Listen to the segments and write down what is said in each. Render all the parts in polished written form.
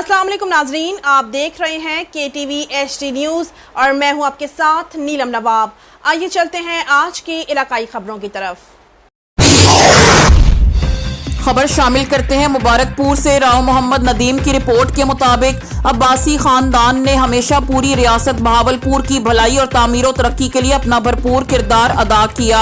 अस्सलाम वालेकुम नाजरीन, आप देख रहे हैं KTV HD न्यूज़ और मैं हूं आपके साथ नीलम नवाब। आइए चलते हैं आज की इलाकाई खबरों की तरफ। खबर शामिल करते हैं मुबारकपुर से। राव मोहम्मद नदीम की रिपोर्ट के मुताबिक अब्बासी खानदान ने हमेशा पूरी रियासत बहावलपुर की भलाई और तामीर और तरक्की के लिए अपना भरपूर किरदार अदा किया।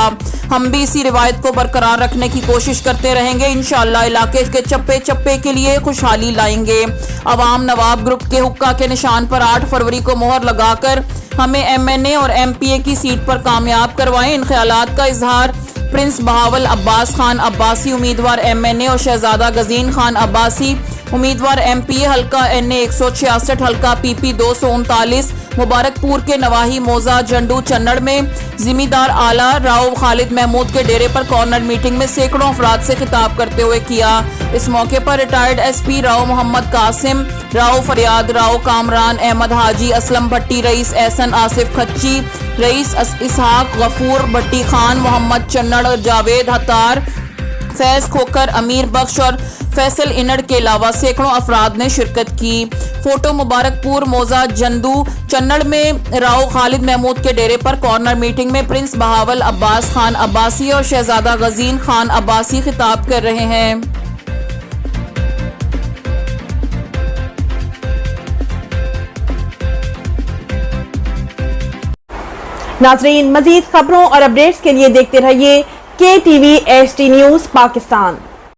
हम भी इसी रिवायत को बरकरार रखने की कोशिश करते रहेंगे। इंशाअल्लाह इलाके के चप्पे चप्पे के लिए खुशहाली लाएंगे। अवाम नवाब ग्रुप के हुक्का के निशान पर 8 फरवरी को मोहर लगाकर हमें MNA और MPA की सीट पर कामयाब करवाएं। इन ख्यालात का इजहार प्रिंस बहावल अब्बास खान अब्बासी उम्मीदवार MNA और शहजादा गजीन खान अब्बासी उम्मीदवार MPA हल्का NA 166 हल्का PP 239 मुबारकपुर के नवाही मोजा जंडू चन्नड़ में जिम्मेदार आला राव खालिद महमूद के डेरे पर कॉर्नर मीटिंग में सैकड़ों अफराद से खिताब करते हुए किया। इस मौके पर रिटायर्ड SP राव मोहम्मद कासिम, राव फरियाद, राव कामरान अहमद हाजी, असलम भट्टी, रईस एहसन आसिफ खच्ची, रईस इसहाक गफूर भट्टी खान, मोहम्मद चन्नड़, जावेद हतार, फैज खोकर, अमीर बख्श और फैसल इनड़ के अलावा सैकड़ों अफराद ने शिरकत की। फोटो मुबारकपुर मोजा जंदू चन्नड़ में राव खालिद महमूद के डेरे पर कॉर्नर मीटिंग में प्रिंस बहावल अब्बास खान अब्बासी और शहजादा गजीन खान अब्बासी खिताब कर रहे हैं। नाजरीन, मजीद खबरों और अपडेट्स के लिए देखते रहिए KTV HD न्यूज़ पाकिस्तान।